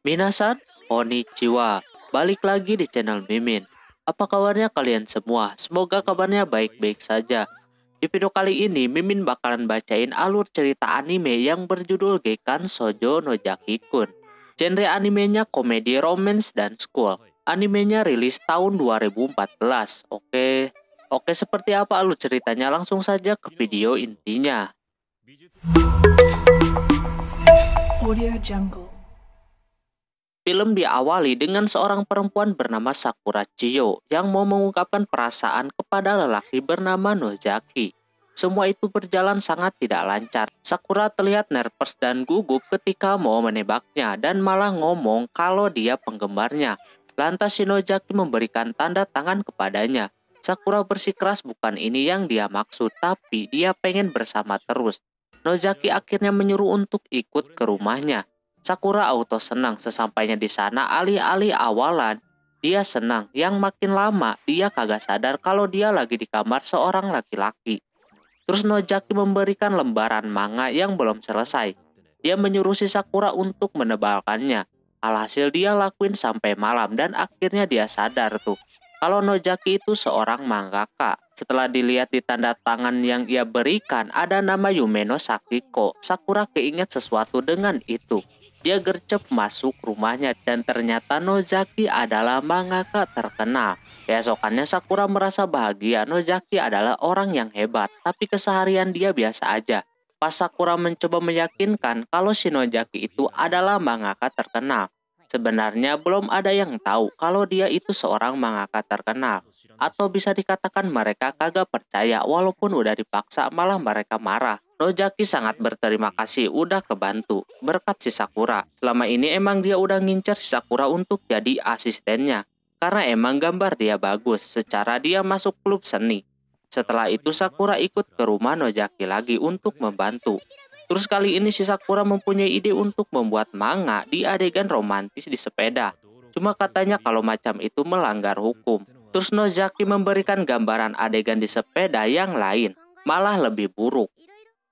Minasan, konnichiwa. Balik lagi di channel Mimin. Apa kabarnya kalian semua? Semoga kabarnya baik-baik saja. Di video kali ini, Mimin bakalan bacain alur cerita anime yang berjudul Gekan Shoujo no Jaki-kun. Genre animenya komedi, romance, dan school. Animenya rilis tahun 2014. Oke, seperti apa alur ceritanya? Langsung saja ke video intinya. Audio Jungle. Film diawali dengan seorang perempuan bernama Sakura Chiyo yang mau mengungkapkan perasaan kepada lelaki bernama Nozaki. Semua itu berjalan sangat tidak lancar. Sakura terlihat nervous dan gugup ketika mau menembaknya dan malah ngomong kalau dia penggemarnya. Lantas si Nozaki memberikan tanda tangan kepadanya. Sakura bersikeras bukan ini yang dia maksud, tapi dia pengen bersama terus. Nozaki akhirnya menyuruh untuk ikut ke rumahnya. Sakura auto senang sesampainya di sana, alih-alih awalan dia senang, yang makin lama dia kagak sadar kalau dia lagi di kamar seorang laki-laki. Terus Nozaki memberikan lembaran manga yang belum selesai. Dia menyuruh si Sakura untuk menebalkannya. Alhasil dia lakuin sampai malam dan akhirnya dia sadar tuh kalau Nozaki itu seorang mangaka. Setelah dilihat di tanda tangan yang ia berikan ada nama Yumeno Sakiko, Sakura keinget sesuatu dengan itu. Dia gercep masuk rumahnya dan ternyata Nozaki adalah mangaka terkenal. Keesokannya Sakura merasa bahagia. Nozaki adalah orang yang hebat, tapi keseharian dia biasa aja. Pas Sakura mencoba meyakinkan kalau si Nozaki itu adalah mangaka terkenal, sebenarnya belum ada yang tahu kalau dia itu seorang mangaka terkenal. Atau bisa dikatakan mereka kagak percaya, walaupun udah dipaksa malah mereka marah. Nozaki sangat berterima kasih udah kebantu berkat si Sakura. Selama ini emang dia udah ngincer si Sakura untuk jadi asistennya, karena emang gambar dia bagus secara dia masuk klub seni. Setelah itu Sakura ikut ke rumah Nozaki lagi untuk membantu. Terus kali ini si Sakura mempunyai ide untuk membuat manga di adegan romantis di sepeda. Cuma katanya kalau macam itu melanggar hukum. Terus Nozaki memberikan gambaran adegan di sepeda yang lain, malah lebih buruk.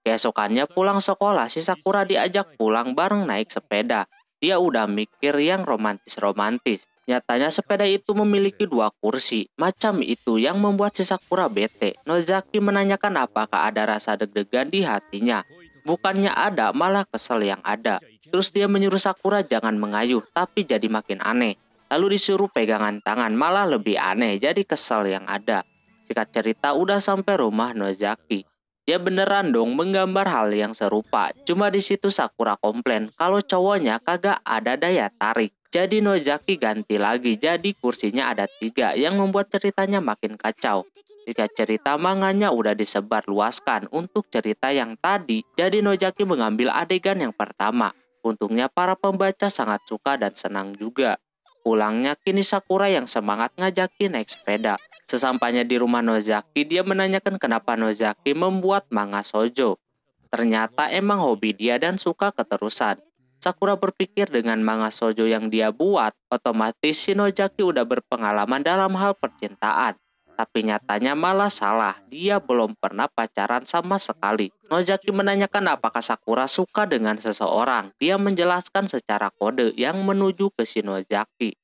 Keesokannya pulang sekolah, si Sakura diajak pulang bareng naik sepeda. Dia udah mikir yang romantis-romantis. Nyatanya sepeda itu memiliki 2 kursi. Macam itu yang membuat si Sakura bete. Nozaki menanyakan apakah ada rasa deg-degan di hatinya. Bukannya ada, malah kesel yang ada. Terus dia menyuruh Sakura jangan mengayuh, tapi jadi makin aneh. Lalu disuruh pegangan tangan, malah lebih aneh, jadi kesel yang ada. Singkat cerita udah sampai rumah Nozaki. Dia beneran dong menggambar hal yang serupa. Cuma di situ Sakura komplain kalau cowoknya kagak ada daya tarik. Jadi Nozaki ganti lagi, jadi kursinya ada 3 yang membuat ceritanya makin kacau. Jika cerita manganya udah disebar luaskan untuk cerita yang tadi, jadi Nozaki mengambil adegan yang pertama. Untungnya para pembaca sangat suka dan senang juga. Pulangnya kini Sakura yang semangat ngajakin naik sepeda. Sesampainya di rumah Nozaki, dia menanyakan kenapa Nozaki membuat manga shoujo. Ternyata emang hobi dia dan suka keterusan. Sakura berpikir dengan manga shoujo yang dia buat, otomatis si Nozaki udah berpengalaman dalam hal percintaan. Tapi nyatanya malah salah, dia belum pernah pacaran sama sekali. Nozaki menanyakan apakah Sakura suka dengan seseorang. Dia menjelaskan secara kode yang menuju ke si Nozaki.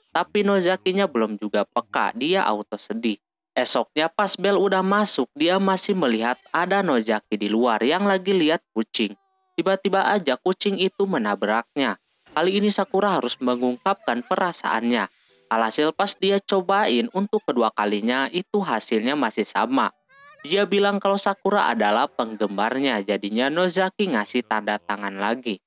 Tapi Nozakinya belum juga peka, dia auto sedih. Esoknya pas bel udah masuk, dia masih melihat ada Nozaki di luar yang lagi lihat kucing. Tiba-tiba aja kucing itu menabraknya. Kali ini Sakura harus mengungkapkan perasaannya. Alhasil pas dia cobain untuk kedua kalinya itu hasilnya masih sama. Dia bilang kalau Sakura adalah penggemarnya, jadinya Nozaki ngasih tanda tangan lagi.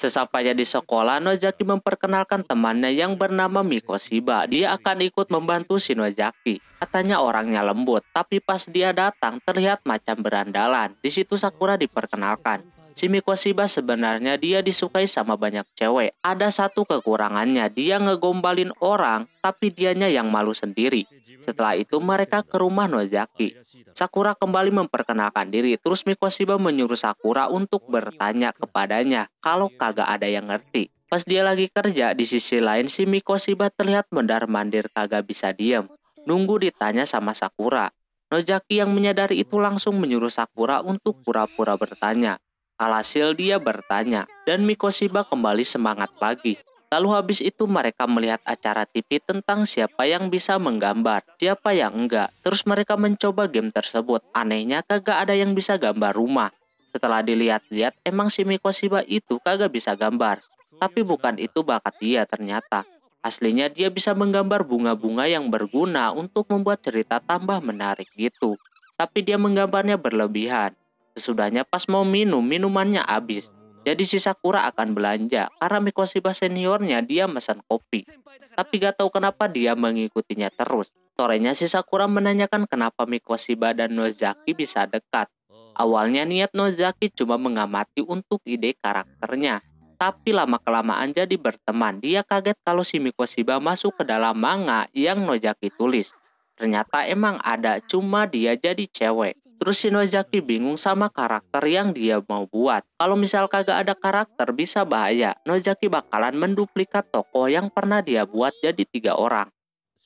Sesampainya di sekolah, Nozaki memperkenalkan temannya yang bernama Mikoshiba. Dia akan ikut membantu si Nozaki. Katanya orangnya lembut, tapi pas dia datang terlihat macam berandalan. Di situ Sakura diperkenalkan. Si Mikoshiba sebenarnya dia disukai sama banyak cewek. Ada satu kekurangannya, dia ngegombalin orang, tapi dianya yang malu sendiri. Setelah itu mereka ke rumah Nozaki. Sakura kembali memperkenalkan diri, terus Mikoshiba menyuruh Sakura untuk bertanya kepadanya kalau kagak ada yang ngerti. Pas dia lagi kerja, di sisi lain si Mikoshiba terlihat mondar-mandir kagak bisa diem. nunggu ditanya sama Sakura. Nozaki yang menyadari itu langsung menyuruh Sakura untuk pura-pura bertanya. Alhasil dia bertanya, dan Mikoshiba kembali semangat lagi. Lalu habis itu mereka melihat acara TV tentang siapa yang bisa menggambar, siapa yang enggak. Terus mereka mencoba game tersebut. Anehnya kagak ada yang bisa gambar rumah. Setelah dilihat-lihat, emang si Mikoshiba itu kagak bisa gambar. Tapi bukan itu bakat dia ternyata. Aslinya dia bisa menggambar bunga-bunga yang berguna untuk membuat cerita tambah menarik gitu. Tapi dia menggambarnya berlebihan. Sesudahnya pas mau minum, minumannya habis. Jadi si Sakura akan belanja karena Mikoshiba seniornya dia pesan kopi. Tapi gak tahu kenapa dia mengikutinya terus. Sorenya si Sakura menanyakan kenapa Mikoshiba dan Nozaki bisa dekat. Awalnya niat Nozaki cuma mengamati untuk ide karakternya. Tapi lama-kelamaan jadi berteman. Dia kaget kalau si Mikoshiba masuk ke dalam manga yang Nozaki tulis. Ternyata emang ada, cuma dia jadi cewek. Terus si Nozaki bingung sama karakter yang dia mau buat. Kalau misal kagak ada karakter bisa bahaya. Nozaki bakalan menduplikat tokoh yang pernah dia buat jadi 3 orang.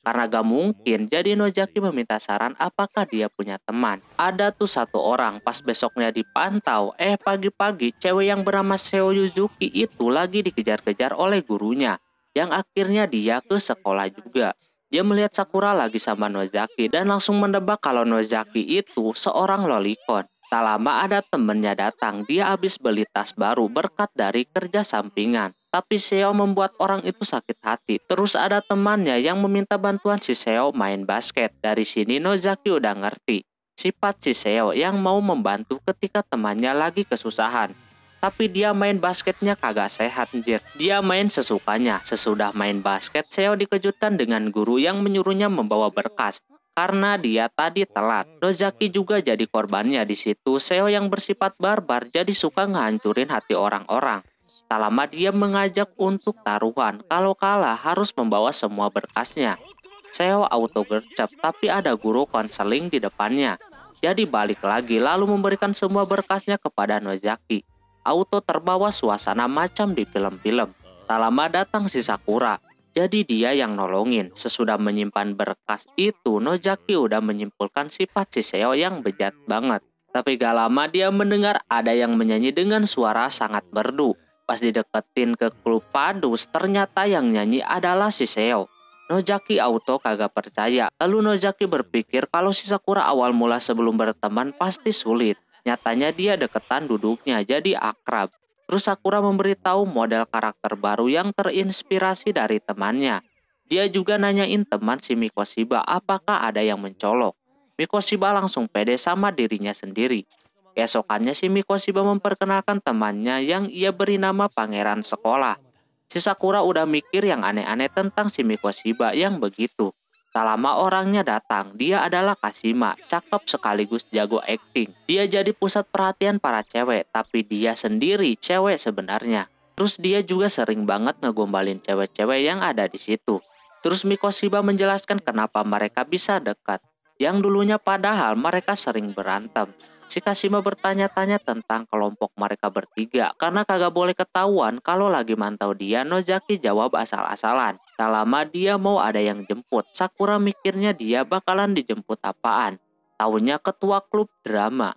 Karena gak mungkin, jadi Nozaki meminta saran apakah dia punya teman. Ada tuh 1 orang, pas besoknya dipantau, pagi-pagi cewek yang bernama Seo Yuzuki itu lagi dikejar-kejar oleh gurunya. Yang akhirnya dia ke sekolah juga. Dia melihat Sakura lagi sama Nozaki dan langsung mendebak kalau Nozaki itu seorang lolicon. Tak lama ada temennya datang, dia habis beli tas baru berkat dari kerja sampingan. Tapi Seo membuat orang itu sakit hati. Terus ada temannya yang meminta bantuan si Seo main basket. Dari sini Nozaki udah ngerti sifat si Seo yang mau membantu ketika temannya lagi kesusahan. Tapi dia main basketnya kagak sehat anjir. Dia main sesukanya. Sesudah main basket, Seo dikejutkan dengan guru yang menyuruhnya membawa berkas. Karena dia tadi telat. Nozaki juga jadi korbannya di situ. Seo yang bersifat barbar jadi suka ngehancurin hati orang-orang. Tak lama dia mengajak untuk taruhan. Kalau kalah harus membawa semua berkasnya. Seo auto gercep tapi ada guru konseling di depannya. Jadi balik lagi lalu memberikan semua berkasnya kepada Nozaki. Auto terbawa suasana macam di film-film. Tak lama datang si Sakura. Jadi dia yang nolongin. Sesudah menyimpan berkas itu, Nozaki udah menyimpulkan sifat si Seo yang bejat banget. Tapi gak lama dia mendengar ada yang menyanyi dengan suara sangat merdu. Pas dideketin ke klub padus, ternyata yang nyanyi adalah si Seo. Nozaki auto kagak percaya. Lalu Nozaki berpikir kalau si Sakura awal mula sebelum berteman pasti sulit. Nyatanya dia deketan duduknya jadi akrab. Terus Sakura memberitahu model karakter baru yang terinspirasi dari temannya. Dia juga nanyain teman si Mikoshiba apakah ada yang mencolok. Mikoshiba langsung pede sama dirinya sendiri. Keesokannya si Mikoshiba memperkenalkan temannya yang ia beri nama pangeran sekolah. Si Sakura udah mikir yang aneh-aneh tentang si Mikoshiba yang begitu. Tak lama orangnya datang, dia adalah Kashima, cakep sekaligus jago akting. Dia jadi pusat perhatian para cewek, tapi dia sendiri cewek sebenarnya. Terus dia juga sering banget ngegombalin cewek-cewek yang ada di situ. Terus Mikoshiba menjelaskan kenapa mereka bisa dekat, yang dulunya padahal mereka sering berantem. Si Kashima bertanya-tanya tentang kelompok mereka bertiga karena kagak boleh ketahuan kalau lagi mantau dia. Nozaki jawab asal-asalan. Tak lama dia mau ada yang jemput. Sakura mikirnya dia bakalan dijemput apaan. Taunya ketua klub drama.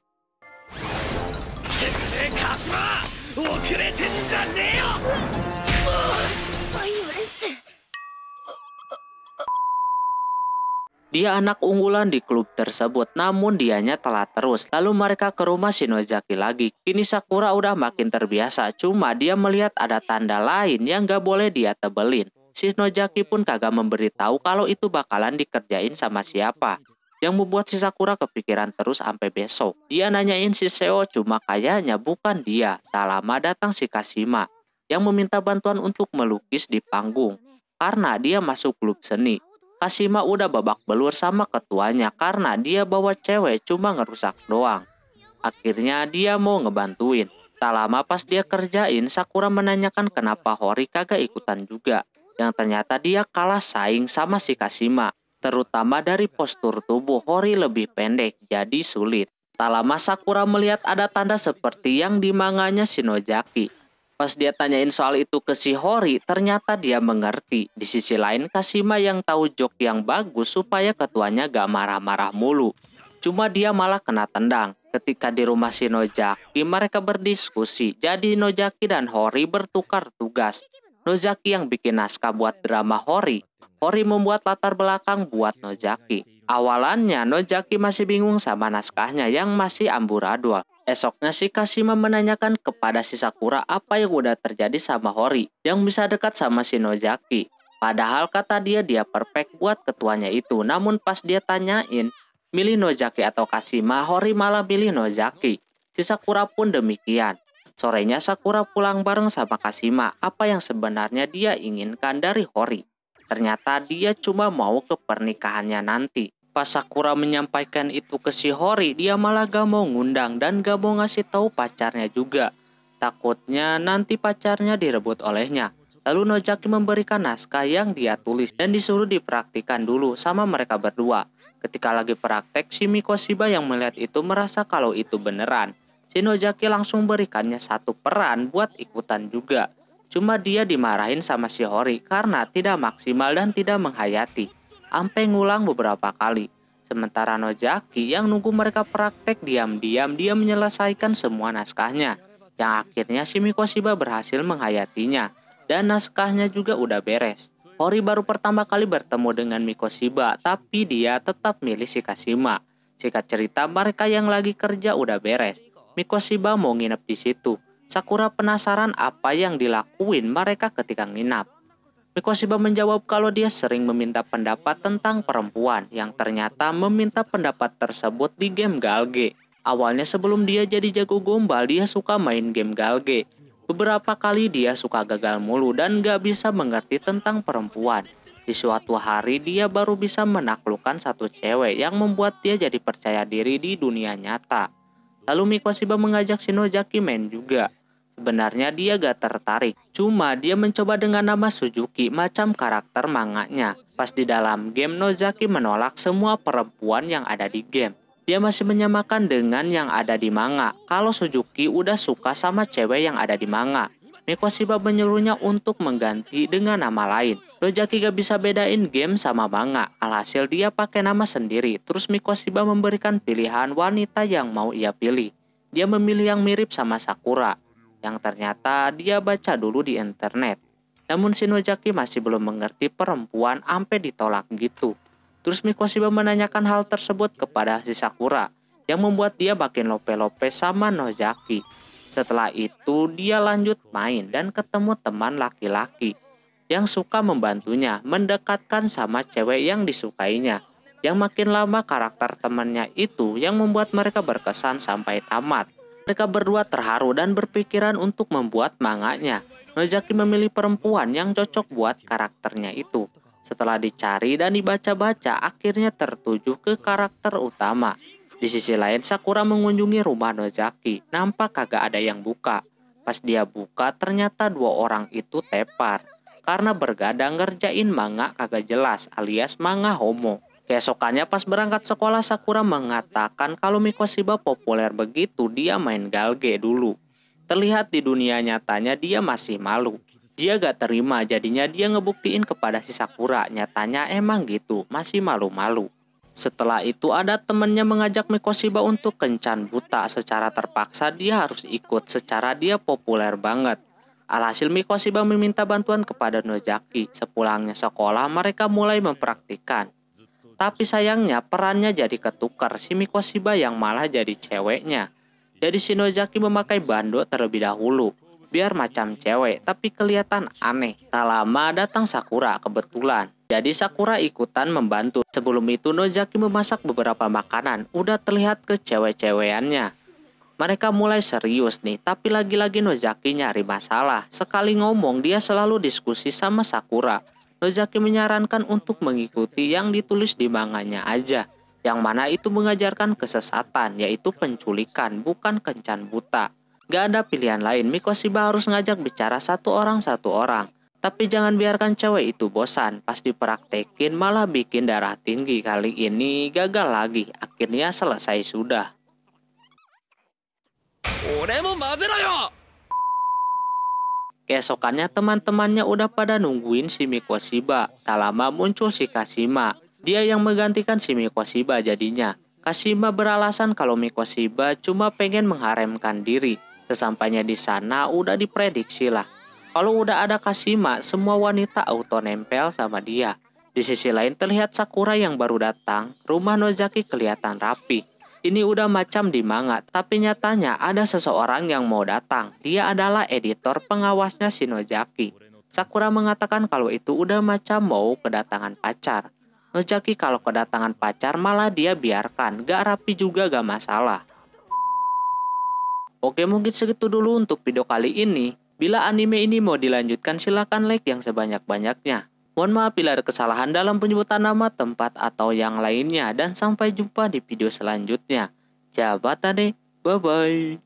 Dia anak unggulan di klub tersebut, namun dianya telat terus. Lalu mereka ke rumah si Nozaki lagi. Kini Sakura udah makin terbiasa, cuma dia melihat ada tanda lain yang gak boleh dia tebelin. Si Nozaki pun kagak memberitahu kalau itu bakalan dikerjain sama siapa. Yang membuat si Sakura kepikiran terus sampai besok. Dia nanyain si Seo, cuma kayaknya bukan dia. Tak lama datang si Kashima yang meminta bantuan untuk melukis di panggung. Karena dia masuk klub seni. Kashima udah babak belur sama ketuanya karena dia bawa cewek cuma ngerusak doang. Akhirnya dia mau ngebantuin. Tak lama pas dia kerjain, Sakura menanyakan kenapa Hori kagak ikutan juga. Yang ternyata dia kalah saing sama si Kashima. Terutama dari postur tubuh, Hori lebih pendek jadi sulit. Tak lama Sakura melihat ada tanda seperti yang di manganya si Nozaki. Pas dia tanyain soal itu ke si Hori, ternyata dia mengerti. Di sisi lain, Kashima yang tahu joke yang bagus supaya ketuanya gak marah-marah mulu. Cuma dia malah kena tendang. Ketika di rumah si Nozaki, mereka berdiskusi. Jadi Nozaki dan Hori bertukar tugas. Nozaki yang bikin naskah buat drama Hori. Hori membuat latar belakang buat Nozaki. Awalannya Nozaki masih bingung sama naskahnya yang masih amburadul. Esoknya si Kashima menanyakan kepada si Sakura apa yang udah terjadi sama Hori yang bisa dekat sama si Nozaki. Padahal kata dia perfect buat ketuanya itu. Namun pas dia tanyain milih Nozaki atau Kashima, Hori malah milih Nozaki. Si Sakura pun demikian. Sorenya Sakura pulang bareng sama Kashima. Apa yang sebenarnya dia inginkan dari Hori? Ternyata dia cuma mau ke pernikahannya nanti. Pas Sakura menyampaikan itu ke si Hori, dia malah gak mau ngundang dan gak mau ngasih tahu pacarnya juga. Takutnya nanti pacarnya direbut olehnya. Lalu Nozaki memberikan naskah yang dia tulis dan disuruh dipraktikan dulu sama mereka berdua. Ketika lagi praktek, si Mikoshiba yang melihat itu merasa kalau itu beneran. Si Nozaki langsung berikannya satu peran buat ikutan juga. Cuma dia dimarahin sama si Hori karena tidak maksimal dan tidak menghayati. Ampe ngulang beberapa kali. Sementara Nozaki yang nunggu mereka praktek diam-diam dia menyelesaikan semua naskahnya. Yang akhirnya si Mikoshiba berhasil menghayatinya. Dan naskahnya juga udah beres. Hori baru pertama kali bertemu dengan Mikoshiba, tapi dia tetap milih si Kashima. Singkat cerita mereka yang lagi kerja udah beres. Mikoshiba mau nginep di situ. Sakura penasaran apa yang dilakuin mereka ketika nginap. Mikoshiba menjawab kalau dia sering meminta pendapat tentang perempuan yang ternyata meminta pendapat tersebut di game Galge. Awalnya sebelum dia jadi jago gombal, dia suka main game Galge. Beberapa kali dia suka gagal mulu dan gak bisa mengerti tentang perempuan. Di suatu hari dia baru bisa menaklukkan satu cewek yang membuat dia jadi percaya diri di dunia nyata. Lalu Mikoshiba mengajak si Nozaki main juga. Sebenarnya dia gak tertarik, cuma dia mencoba dengan nama Suzuki macam karakter manganya. Pas di dalam game, Nozaki menolak semua perempuan yang ada di game. Dia masih menyamakan dengan yang ada di manga, kalau Suzuki udah suka sama cewek yang ada di manga. Mikoshiba menyuruhnya untuk mengganti dengan nama lain. Nozaki gak bisa bedain game sama manga, alhasil dia pakai nama sendiri. Terus Mikoshiba memberikan pilihan wanita yang mau ia pilih. Dia memilih yang mirip sama Sakura, yang ternyata dia baca dulu di internet. Namun si Nozaki masih belum mengerti perempuan ampe ditolak gitu. Terus Mikoshiba menanyakan hal tersebut kepada si Sakura, yang membuat dia makin lope-lope sama Nozaki. Setelah itu dia lanjut main dan ketemu teman laki-laki yang suka membantunya mendekatkan sama cewek yang disukainya. Yang makin lama karakter temannya itu yang membuat mereka berkesan sampai tamat. Mereka berdua terharu dan berpikiran untuk membuat manganya. Nozaki memilih perempuan yang cocok buat karakternya itu. Setelah dicari dan dibaca-baca, akhirnya tertuju ke karakter utama. Di sisi lain, Sakura mengunjungi rumah Nozaki. Nampak kagak ada yang buka. Pas dia buka, ternyata dua orang itu tepar. Karena bergadang ngerjain manga kagak jelas alias manga homo. Keesokannya pas berangkat sekolah, Sakura mengatakan kalau Mikoshiba populer begitu dia main Galge dulu. Terlihat di dunia nyatanya dia masih malu. Dia gak terima, jadinya dia ngebuktiin kepada si Sakura. Nyatanya emang gitu, masih malu-malu. Setelah itu ada temennya mengajak Mikoshiba untuk kencan buta. Secara terpaksa dia harus ikut, secara dia populer banget. Alhasil Mikoshiba meminta bantuan kepada Nozaki. Sepulangnya sekolah mereka mulai mempraktikkan. Tapi sayangnya perannya jadi ketukar, si Mikoshiba yang malah jadi ceweknya. Jadi si Nozaki memakai bando terlebih dahulu, biar macam cewek tapi kelihatan aneh. Tak lama datang Sakura kebetulan. Jadi Sakura ikutan membantu. Sebelum itu Nozaki memasak beberapa makanan, udah terlihat kecewek-cewekannya. Mereka mulai serius nih, tapi lagi-lagi Nozaki nyari masalah. Sekali ngomong dia selalu diskusi sama Sakura. Nozaki menyarankan untuk mengikuti yang ditulis di manganya aja, yang mana itu mengajarkan kesesatan, yaitu penculikan, bukan kencan buta. Gak ada pilihan lain, Mikoshiba harus ngajak bicara satu orang. Tapi jangan biarkan cewek itu bosan, pas dipraktekin malah bikin darah tinggi. Kali ini gagal lagi, akhirnya selesai sudah. Keesokannya teman-temannya udah pada nungguin si Mikoshiba. Tak lama muncul si Kashima. Dia yang menggantikan si Mikoshiba jadinya. Kashima beralasan kalau Mikoshiba cuma pengen mengharemkan diri. Sesampainya di sana udah diprediksi lah. Kalau udah ada Kashima, semua wanita auto nempel sama dia. Di sisi lain terlihat Sakura yang baru datang. Rumah Nozaki kelihatan rapi. Ini udah macam di manga, tapi nyatanya ada seseorang yang mau datang. Dia adalah editor pengawasnya si Nozaki. Sakura mengatakan kalau itu udah macam mau kedatangan pacar. Nozaki kalau kedatangan pacar malah dia biarkan, gak rapi juga gak masalah. Oke, mungkin segitu dulu untuk video kali ini. Bila anime ini mau dilanjutkan silahkan like yang sebanyak-banyaknya. Mohon maaf bila ada kesalahan dalam penyebutan nama, tempat, atau yang lainnya. Dan sampai jumpa di video selanjutnya. Jabat tadi, bye-bye.